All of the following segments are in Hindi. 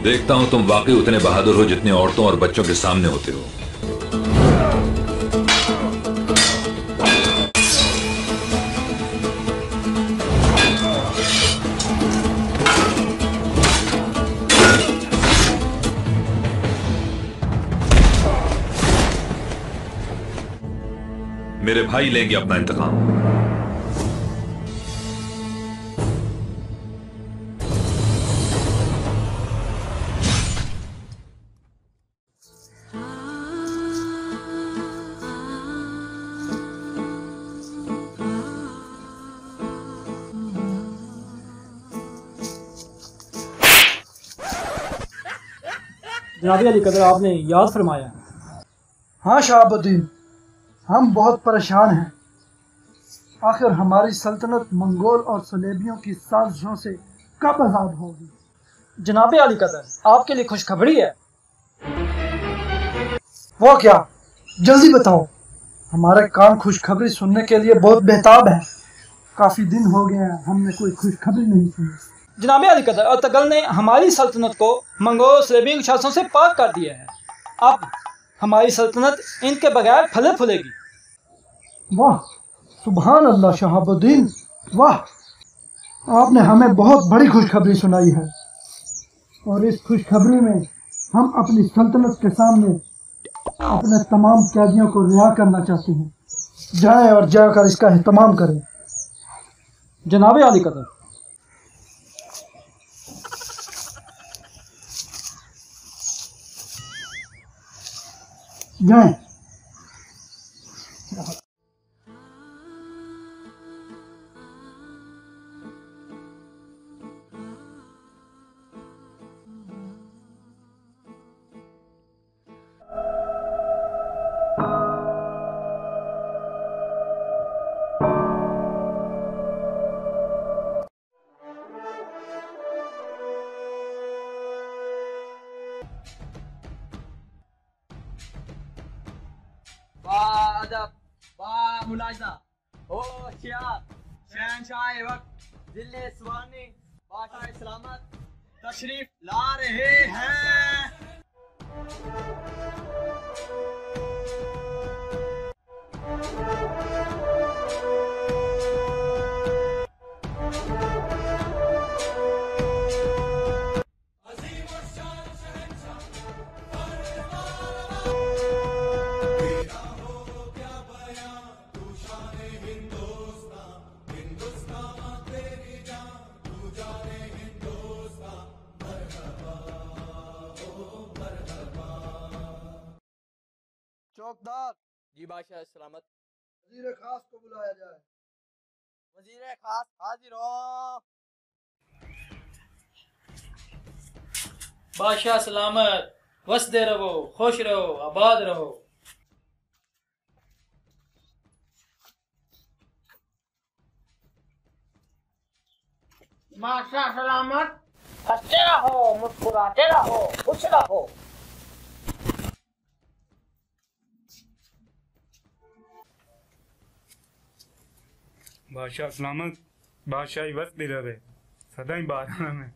देखता हूं तुम वाकई उतने बहादुर हो जितने औरतों और बच्चों के सामने होते हो। मेरे भाई लेंगे अपना इंतकाम। जनाब अली कदर, आपने याद फरमाया। हाँ शहाबुद्दीन, हम बहुत परेशान हैं। आखिर हमारी सल्तनत मंगोल और सलेबियों की साजिशों से कब आज़ाद होगी? जनाब अली कदर, आपके लिए खुशखबरी है। वो क्या? जल्दी बताओ, हमारे कान खुशखबरी सुनने के लिए बहुत बेताब हैं। काफ़ी दिन हो गए हैं हमने कोई खुशखबरी नहीं सुनी। जनाब अली कदर, अर्तगल ने हमारी सल्तनत को मंगोल सलेबियों के शासनों से पाक कर दिया है। अब हमारी सल्तनत इनके बगैर फले फूलेगी। वाह, सुभान अल्लाह शहाबुद्दीन, वाह! आपने हमें बहुत बड़ी खुशखबरी सुनाई है और इस खुशखबरी में हम अपनी सल्तनत के सामने अपने तमाम कैदियों को रिहा करना चाहते हैं। जाएं और जाकर इसका एहतमाम करें। जनाब अली कदर, जाएं। मुलाहिजा, होशियार, शहंशाह वक्त, दिल्ली सुवानी, बादशाह सलामत तशरीफ ला रहे हैं। चौकदार जी, बादशाह सलामत। वजीर खास को बुलाया जाए। वजीर खास हाजिर हो। बादशाह सलामत, वसदे रहो, खुश रहो, आबाद रहो। बादशाह सलामत, हंसते रहो, मुस्कुराते रहो, खुश रहो। बादशाह सलामत, बादशाही वक्त भी रहे, सदा ही बात में।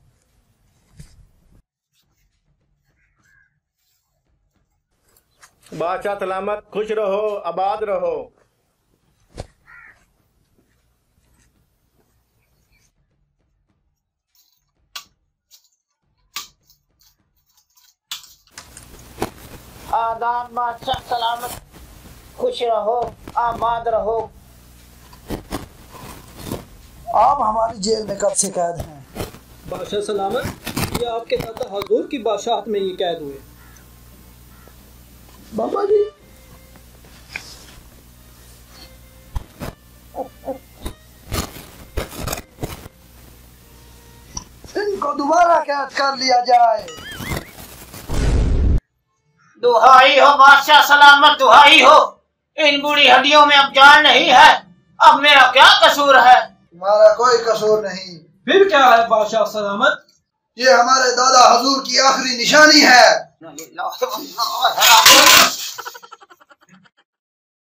बादशाह सलामत, खुश रहो, आबाद रहो। आदाब बादशाह सलामत, खुश रहो, आबाद रहो। आप हमारी जेल में कब से कैद हैं? बादशाह सलामत, ये आपके दादा हजूर की बादशाहत में ये कैद हुए। बाबा जी, इनको दोबारा कैद कर लिया जाए। दुहाई हो बादशाह सलामत, दुहाई हो। इन बूढ़ी हड्डियों में अब जान नहीं है। अब मेरा क्या कसूर है? तुम्हारा कोई कसूर नहीं। फिर क्या है बादशाह सलामत? ये हमारे दादा हजूर की आखिरी निशानी है।